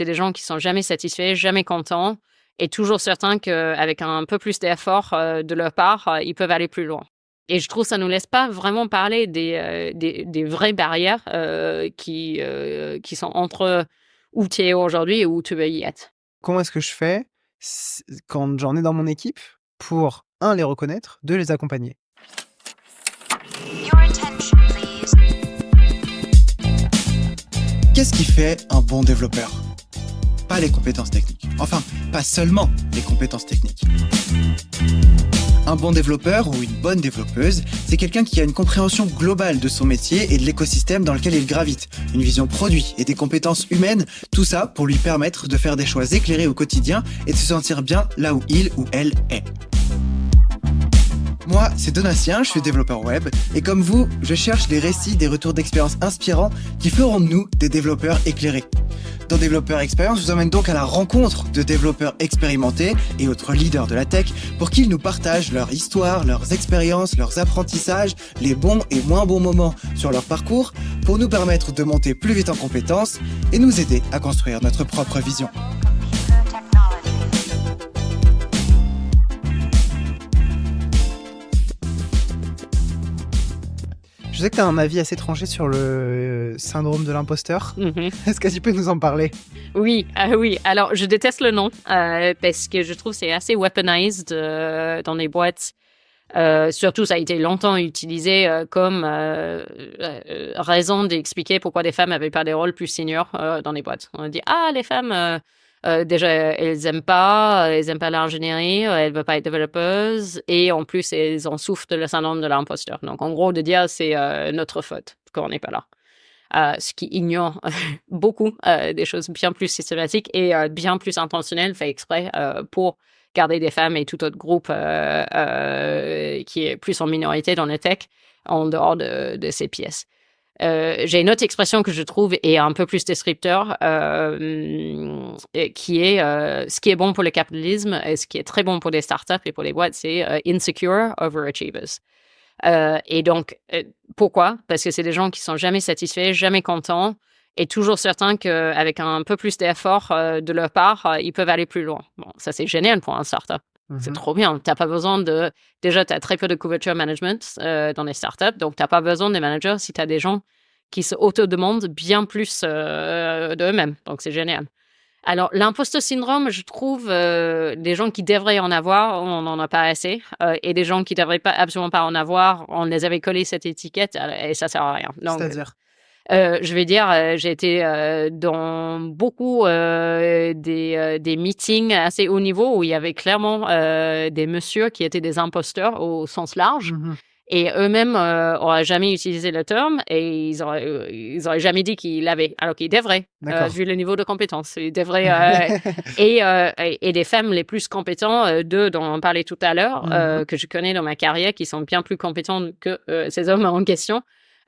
C'est des gens qui sont jamais satisfaits, jamais contents et toujours certains qu'avec un peu plus d'effort de leur part, ils peuvent aller plus loin. Et je trouve que ça nous laisse pas vraiment parler des vraies barrières qui sont entre où tu es aujourd'hui et où tu veux y être. Comment est-ce que je fais quand j'en ai dans mon équipe pour, un, les reconnaître, deux, les accompagner? Qu'est-ce qui fait un bon développeur? Pas les compétences techniques. Enfin, pas seulement les compétences techniques. Un bon développeur ou une bonne développeuse, c'est quelqu'un qui a une compréhension globale de son métier et de l'écosystème dans lequel il gravite, une vision produit et des compétences humaines, tout ça pour lui permettre de faire des choix éclairés au quotidien et de se sentir bien là où il ou elle est. Moi, c'est Donatien, je suis développeur web, et comme vous, je cherche des récits, des retours d'expérience inspirants qui feront de nous des développeurs éclairés. Dans Développeur Expérience, je vous emmène donc à la rencontre de développeurs expérimentés et autres leaders de la tech pour qu'ils nous partagent leur histoire, leurs expériences, leurs apprentissages, les bons et moins bons moments sur leur parcours pour nous permettre de monter plus vite en compétences et nous aider à construire notre propre vision. Je sais que tu as un avis assez tranché sur le syndrome de l'imposteur. Est-ce que tu peux nous en parler? Oui, oui. Alors, je déteste le nom parce que je trouve que c'est assez weaponized dans les boîtes. Surtout, ça a été longtemps utilisé comme raison d'expliquer pourquoi des femmes n'avaient pas des rôles plus seniors dans les boîtes. On dit, les femmes, déjà, elles n'aiment pas l'ingénierie, elles ne veulent pas être développeuses et en plus, elles en souffrent de le syndrome de l'imposteur. Donc, en gros, de dire c'est notre faute qu'on n'est pas là. Ce qui ignore beaucoup des choses bien plus systématiques et bien plus intentionnelles, fait exprès pour garder des femmes et tout autre groupe qui est plus en minorité dans la tech en dehors de ces pièces. J'ai une autre expression que je trouve est un peu plus descripteur, qui est ce qui est bon pour le capitalisme et ce qui est très bon pour les startups et pour les boîtes, c'est insecure overachievers. Et donc, pourquoi? Parce que c'est des gens qui sont jamais satisfaits, jamais contents et toujours certains qu'avec un peu plus d'effort de leur part, ils peuvent aller plus loin. Bon, ça, c'est génial pour un startup. C'est trop bien. T'as pas besoin de... Déjà, tu as très peu de couverture management dans les startups, donc tu n'as pas besoin des managers si tu as des gens qui se auto-demandent bien plus d'eux-mêmes. Donc, c'est génial. Alors, l'imposteur syndrome, je trouve, des gens qui devraient en avoir, on n'en a pas assez. Et des gens qui ne devraient absolument pas en avoir, on les avait collé cette étiquette et ça ne sert à rien. Donc, c'est-à-dire? Je vais dire, j'ai été dans beaucoup des meetings assez haut niveau où il y avait clairement des messieurs qui étaient des imposteurs au sens large. Et eux-mêmes n'auraient jamais utilisé le terme et ils auraient jamais dit qu'ils l'avaient, alors qu'ils devraient, vu le niveau de compétence. Ils devraient, et des femmes les plus compétentes, dont on parlait tout à l'heure, que je connais dans ma carrière, qui sont bien plus compétentes que ces hommes en question.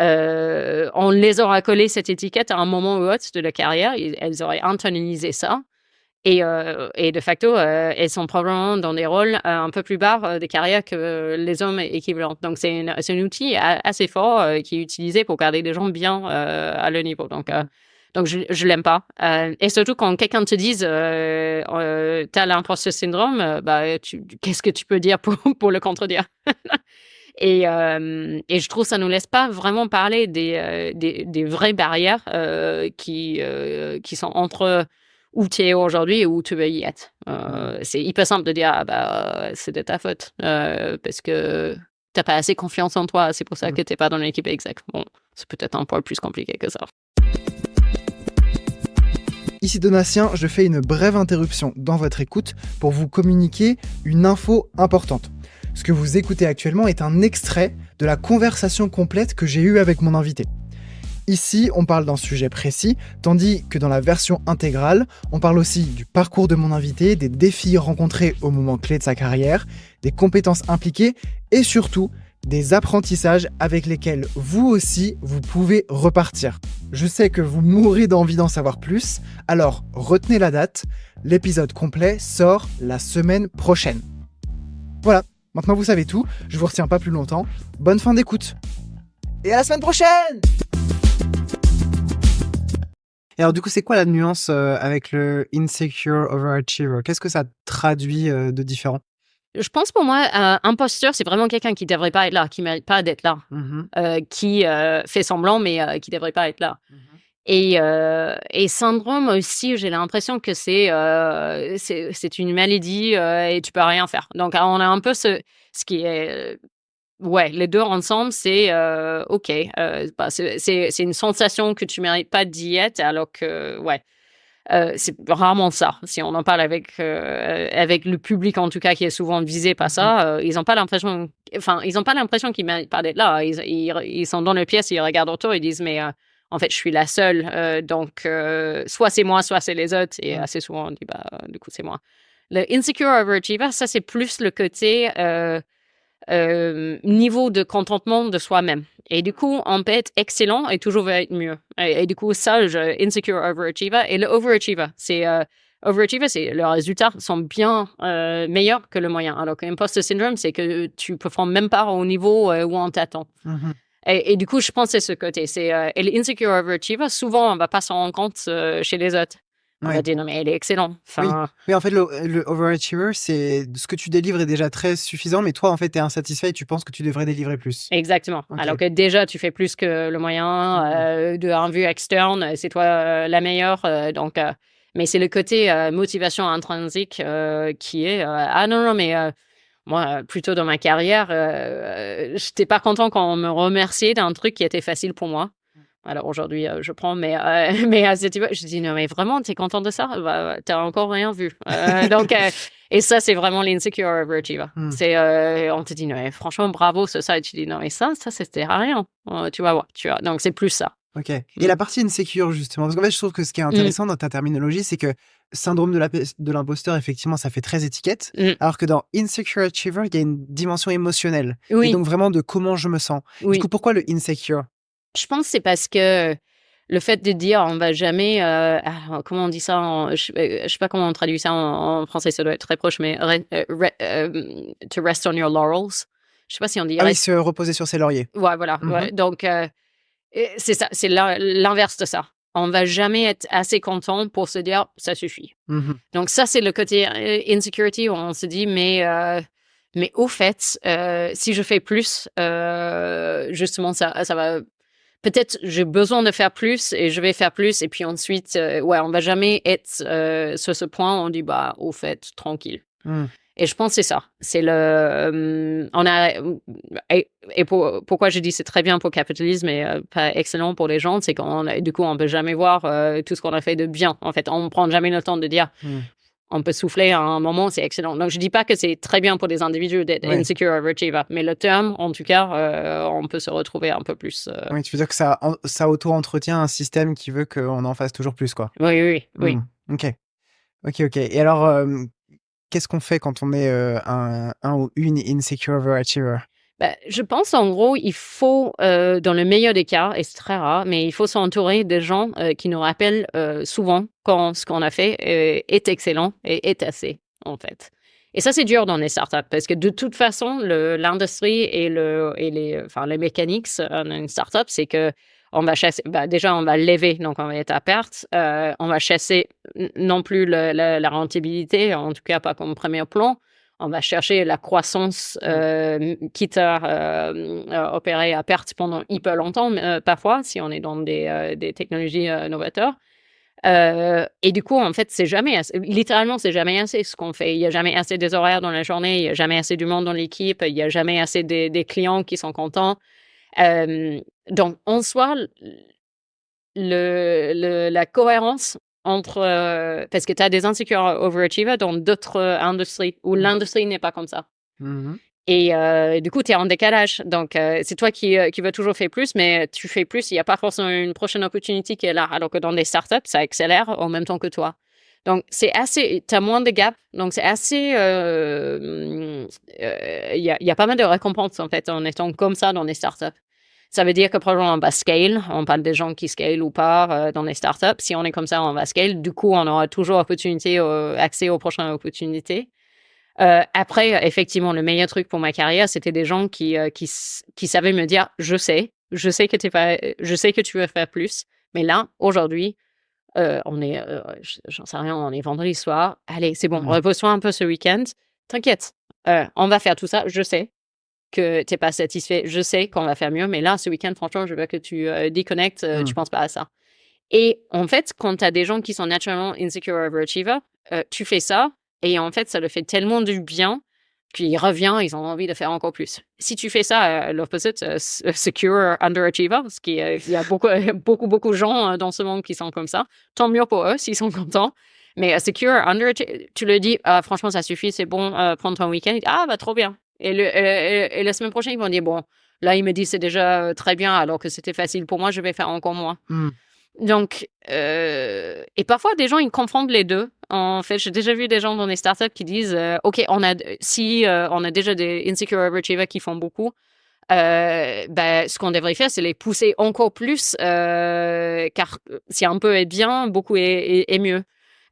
On les aura collé cette étiquette à un moment ou autre de la carrière. Elles auraient internalisé ça. Et de facto, elles sont probablement dans des rôles un peu plus bas des carrières que les hommes équivalents. Donc, c'est un outil assez fort qui est utilisé pour garder des gens bien à leur niveau. Donc je l'aime pas. Et surtout, quand quelqu'un te dise t'as l'imposteur syndrome, qu'est-ce que tu peux dire pour le contredire? Et je trouve que ça nous laisse pas vraiment parler des vraies barrières qui sont entre où tu es aujourd'hui et où tu veux y être. C'est hyper simple de dire c'est de ta faute parce que t'as pas assez confiance en toi, c'est pour ça que t'es pas dans l'équipe exec. Bon, c'est peut-être un peu plus compliqué que ça. Ici Donatien, je fais une brève interruption dans votre écoute pour vous communiquer une info importante. Ce que vous écoutez actuellement est un extrait de la conversation complète que j'ai eue avec mon invité. Ici, on parle d'un sujet précis, tandis que dans la version intégrale, on parle aussi du parcours de mon invité, des défis rencontrés au moment clé de sa carrière, des compétences impliquées et surtout des apprentissages avec lesquels vous aussi, vous pouvez repartir. Je sais que vous mourrez d'envie d'en savoir plus, alors retenez la date, l'épisode complet sort la semaine prochaine. Voilà, maintenant vous savez tout, je vous retiens pas plus longtemps, bonne fin d'écoute. Et à la semaine prochaine! Et alors, du coup, c'est quoi la nuance avec le insecure overachiever? Qu'est-ce que ça traduit de différent? Je pense pour moi, imposteur, c'est vraiment quelqu'un qui devrait pas être là, qui mérite pas d'être là, Mhm. qui fait semblant, mais qui devrait pas être là. Mhm. Et syndrome aussi, j'ai l'impression que c'est une maladie et tu peux rien faire. Donc, on a un peu ce qui est. Ouais, les deux ensemble, c'est OK. C'est une sensation que tu mérites pas d'y être, alors que, ouais. C'est rarement ça. Si on en parle avec le public, en tout cas, qui est souvent visé par ça, ils n'ont pas l'impression, qu'ils méritent pas d'être là. Ils sont dans la pièce, ils regardent autour, ils disent, mais en fait, je suis la seule. Donc, soit c'est moi, soit c'est les autres. Et assez souvent, on dit, bah, du coup, c'est moi. Le insecure overachiever, ça, c'est plus le côté niveau de contentement de soi-même. Et du coup, on peut être excellent et toujours va être mieux. Et du coup, ça, insecure overachiever. Et le overachiever, c'est les résultats sont bien meilleurs que le moyen. Alors que imposter syndrome, c'est que tu performes même pas au niveau où on t'attend. Mhm. Et du coup, je pense que c'est ce côté. Et l'insecure overachiever, souvent, on va pas s'en rendre compte chez les autres. On va dire, non, mais elle est excellente. Oui, en fait, le overachiever, c'est ce que tu délivres est déjà très suffisant, mais toi, en fait, tu es insatisfait et tu penses que tu devrais délivrer plus. Exactement. Ok. Alors que déjà, tu fais plus que le moyen d'un vue externe. C'est toi la meilleure. Mais c'est le côté motivation intrinsèque qui est ah non, mais moi, plutôt dans ma carrière, je n'étais pas content quand on me remerciait d'un truc qui était facile pour moi. Alors aujourd'hui, je prends, mais à cette époque, je dis non, mais vraiment, t'es content de ça? Bah, t'as encore rien vu. Et ça, c'est vraiment l'insecure overachiever. On te dit non, mais franchement, bravo, c'est ça. Et tu dis non, mais ça, c'était rien. Tu vas voir, tu vois. Donc c'est plus ça. Ok. Et la partie insecure, justement, parce qu'en fait, je trouve que ce qui est intéressant dans ta terminologie, c'est que syndrome de l'imposteur, effectivement, ça fait très étiquette, alors que dans insecure achiever, il y a une dimension émotionnelle. Oui. Et donc vraiment de comment je me sens. Oui. Du coup, pourquoi le insecure? Je pense que c'est parce que le fait de dire on va jamais, comment on dit ça, je sais pas comment on traduit ça en français, ça doit être très proche, mais to rest on your laurels. Je sais pas si on dit. Ah oui, se reposer sur ses lauriers. Ouais, voilà. Ouais. Donc c'est ça, c'est l'inverse de ça. On va jamais être assez content pour se dire ça suffit. Donc ça, c'est le côté insecurity où on se dit mais au fait, si je fais plus, justement ça va. Peut-être j'ai besoin de faire plus et je vais faire plus et puis ensuite on va jamais être sur ce point où on dit bah au fait tranquille. Et je pense que c'est ça. C'est pourquoi je dis c'est très bien pour le capitalisme et pas excellent pour les gens, c'est du coup on peut jamais voir tout ce qu'on a fait de bien. En fait, on prend jamais le temps de dire. On peut souffler à un moment, c'est excellent. Donc, je dis pas que c'est très bien pour des individus d'être insecure overachiever, mais le terme, en tout cas, on peut se retrouver un peu plus. Oui, tu veux dire que ça auto-entretient un système qui veut qu'on en fasse toujours plus, quoi. Oui. Ok. Et alors, qu'est-ce qu'on fait quand on est un ou une insecure overachiever? Je pense, en gros, il faut, dans le meilleur des cas, et c'est très rare, mais il faut s'entourer de gens qui nous rappellent souvent quand ce qu'on a fait est excellent et est assez, en fait. Et ça, c'est dur dans les startups parce que de toute façon, l'industrie et les mécaniques d'une startup, c'est que on va chasser, déjà, on va lever, donc on va être à perte. On va chasser non plus la rentabilité, en tout cas pas comme premier plan. On va chercher la croissance, quitte à opérer à perte pendant hyper longtemps, parfois, si on est dans des technologies novateurs. Et du coup, en fait, c'est jamais assez. Littéralement, c'est jamais assez ce qu'on fait. Il n'y a jamais assez des horaires dans la journée, il n'y a jamais assez du monde dans l'équipe, il n'y a jamais assez des clients qui sont contents. Donc, en soi, la cohérence entre parce que tu as des insecure overachievers dans d'autres industries où l'industrie n'est pas comme ça. Et du coup, tu es en décalage. Donc, c'est toi qui veux toujours faire plus, mais tu fais plus, il n'y a pas forcément une prochaine opportunité qui est là. Alors que dans des startups, ça accélère en même temps que toi. Donc, c'est assez, tu as moins de gap. Donc, c'est assez, il y a pas mal de récompenses, en fait, en étant comme ça dans des startups. Ça veut dire que, par exemple, on va scale. On parle des gens qui scale ou pas dans les startups. Si on est comme ça, on va scale. Du coup, on aura toujours accès aux prochaines opportunités. Après, effectivement, le meilleur truc pour ma carrière, c'était des gens qui savaient me dire, je sais que tu veux faire plus, mais là, aujourd'hui, On est, j'en sais rien, on est vendredi soir. Allez, c'est bon, repose-toi un peu ce week-end. T'inquiète, on va faire tout ça. Je sais que t'es pas satisfait. Je sais qu'on va faire mieux, mais là, ce week-end, franchement, je veux que tu déconnectes. Tu penses pas à ça. Et en fait, quand t'as des gens qui sont naturellement insecure overachiever, tu fais ça et en fait, ça le fait tellement du bien qu'il revient, ils ont envie de faire encore plus. Si tu fais ça, l'opposite, secure underachiever, parce qu'il y a beaucoup de gens dans ce monde qui sont comme ça, tant mieux pour eux s'ils sont contents. Mais secure underachiever, tu le dis, franchement, ça suffit, c'est bon, prends ton week-end. Ah, bah, trop bien. Et la semaine prochaine, ils vont dire, bon, là, il me dit c'est déjà très bien, alors que c'était facile pour moi, je vais faire encore moins. Donc, et parfois, des gens, ils confondent les deux. En fait, j'ai déjà vu des gens dans des startups qui disent, OK, on a déjà des insecure overachievers qui font beaucoup, ce qu'on devrait faire, c'est les pousser encore plus, car si un peu est bien, beaucoup est mieux.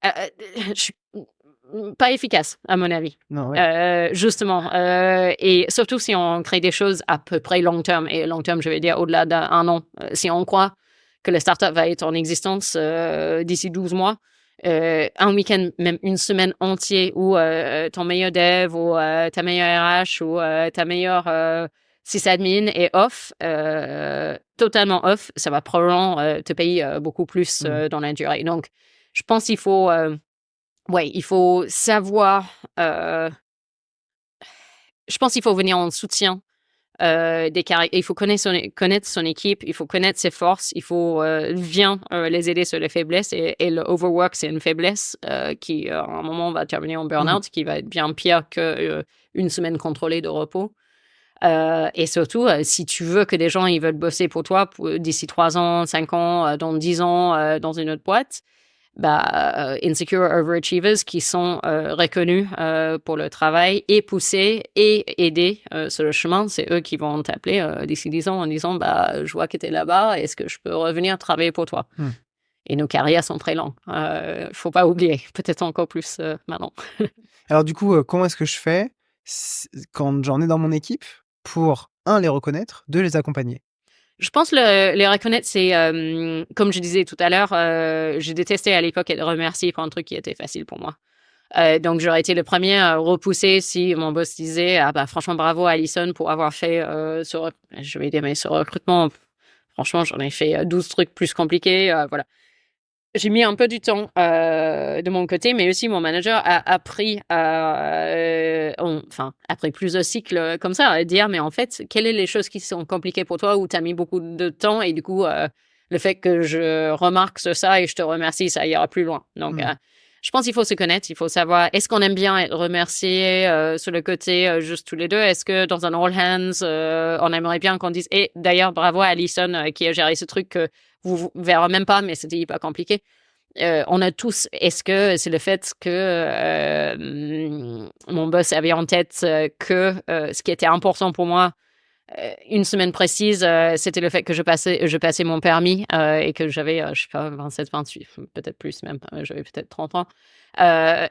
Je suis pas efficace, à mon avis. Non, ouais. Justement. Et surtout si on crée des choses à peu près long terme. Et long terme, je vais dire au-delà d'un an. Si on croit que la startup va être en existence d'ici 12 mois, un week-end, même une semaine entière où ton meilleur dev ou ta meilleure RH ou ta meilleure sysadmin est off, totalement off, ça va probablement te payer beaucoup plus dans la durée. Donc, je pense qu'il faut, il faut savoir, je pense qu'il faut venir en soutien des caractères. Il faut connaître son équipe, il faut connaître ses forces, il faut bien les aider sur les faiblesses. Et le overwork, c'est une faiblesse qui, à un moment, va terminer en burn-out, qui va être bien pire qu'une semaine contrôlée de repos. Et surtout, si tu veux que des gens ils veulent bosser pour toi d'ici 3 ans, 5 ans, dans 10 ans, dans une autre boîte, insecure overachievers qui sont reconnus pour le travail et poussés et aidés sur le chemin, c'est eux qui vont t'appeler d'ici 10 ans en disant je vois que tu es là-bas, est-ce que je peux revenir travailler pour toi? Et nos carrières sont très longues. Faut pas oublier, peut-être encore plus maintenant. Alors du coup, comment est-ce que je fais quand j'en ai dans mon équipe pour, 1, les reconnaître, 2, les accompagner? Je pense les reconnaître, c'est, comme je disais tout à l'heure, j'ai détesté à l'époque être remercié pour un truc qui était facile pour moi. Donc, j'aurais été le premier à repousser si mon boss disait franchement, bravo Alison pour avoir fait je vais dire, mais ce recrutement, franchement, j'en ai fait 12 trucs plus compliqués. Voilà. J'ai mis un peu du temps de mon côté, mais aussi mon manager a appris après plusieurs cycles comme ça, à dire, mais en fait, quelles sont les choses qui sont compliquées pour toi où tu as mis beaucoup de temps et du coup, le fait que je remarque ça et je te remercie, ça ira plus loin. Donc, je pense qu'il faut se connaître, il faut savoir, est-ce qu'on aime bien être remercié sur le côté juste tous les deux? Est-ce que dans un all hands, on aimerait bien qu'on dise, et d'ailleurs, bravo à Alison qui a géré ce truc que vous verrez même pas, mais c'était hyper compliqué. On a tous, est-ce que c'est le fait que mon boss avait en tête que ce qui était important pour moi, une semaine précise, c'était le fait que je passais mon permis et que j'avais, je sais pas, 27, 28, peut-être plus même, j'avais peut-être 30 ans.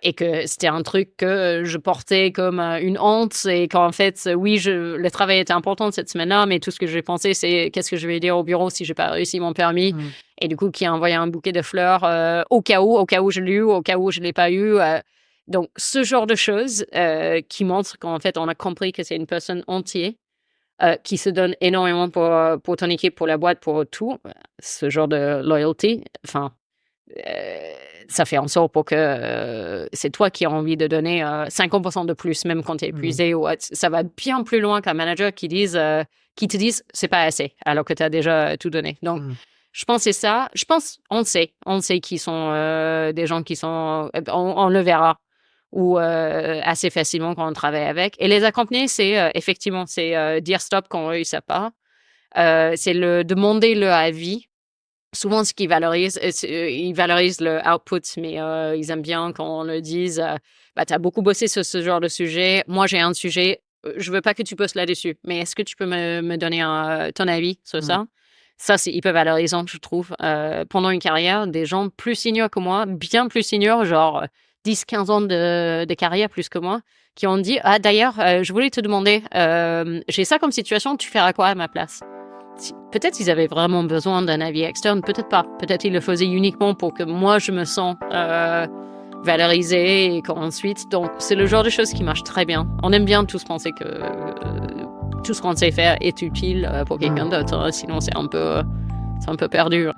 Et que c'était un truc que je portais comme une honte et qu'en fait, oui, le travail était important cette semaine-là, mais tout ce que j'ai pensé, c'est qu'est-ce que je vais dire au bureau si j'ai pas réussi mon permis. Et du coup, qui a envoyé un bouquet de fleurs au cas où je l'ai eu, au cas où je l'ai pas eu. Donc, ce genre de choses qui montrent qu'en fait, on a compris que c'est une personne entière qui se donne énormément pour ton équipe, pour la boîte, pour tout. Ce genre de loyauté, ça fait en sorte pour que c'est toi qui as envie de donner 50% de plus, même quand tu es épuisé. Ou, ça va bien plus loin qu'un manager qui te dise c'est pas assez, alors que tu as déjà tout donné. Donc, je pense que c'est ça. Je pense, on sait qui sont des gens qui sont, on le verra, ou assez facilement quand on travaille avec. Et les accompagner, c'est effectivement, c'est dire stop quand on ne réussit pas. C'est demander leur avis. Souvent, ce qu'ils valorisent, ils valorisent le output, mais ils aiment bien quand on le dise. Tu as beaucoup bossé sur ce genre de sujet. Moi, j'ai un sujet. Je veux pas que tu bosses là-dessus, mais est-ce que tu peux me donner ton avis sur ça? Ça, c'est hyper valorisant, je trouve. Pendant une carrière, des gens plus seniors que moi, bien plus seniors, genre 10-15 ans de carrière plus que moi, qui ont dit « Ah, d'ailleurs, je voulais te demander, j'ai ça comme situation, tu feras quoi à ma place ?» peut-être ils avaient vraiment besoin d'un avis externe, peut-être pas. Peut-être ils le faisaient uniquement pour que moi, je me sens valorisée et qu'ensuite... Donc, c'est le genre de choses qui marche très bien. On aime bien tous penser que tout ce qu'on sait faire est utile pour quelqu'un d'autre. Hein, sinon, c'est un peu perdu.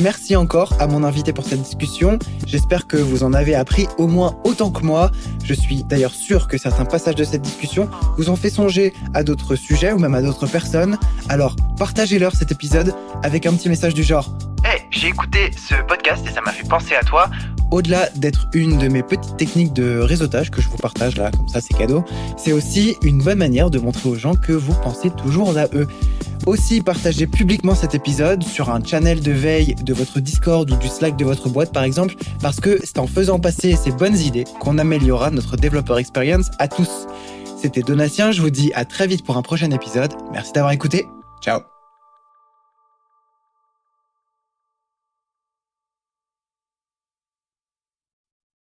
Merci encore à mon invité pour cette discussion. J'espère que vous en avez appris au moins autant que moi. Je suis d'ailleurs sûr que certains passages de cette discussion vous ont fait songer à d'autres sujets ou même à d'autres personnes. Alors, partagez-leur cet épisode avec un petit message du genre « Hey, j'ai écouté ce podcast et ça m'a fait penser à toi ». Au-delà d'être une de mes petites techniques de réseautage que je vous partage là, comme ça c'est cadeau, c'est aussi une bonne manière de montrer aux gens que vous pensez toujours à eux. Aussi, partagez publiquement cet épisode sur un channel de veille de votre Discord ou du Slack de votre boîte par exemple, parce que c'est en faisant passer ces bonnes idées qu'on améliorera notre développeur experience à tous. C'était Donatien, je vous dis à très vite pour un prochain épisode. Merci d'avoir écouté. Ciao.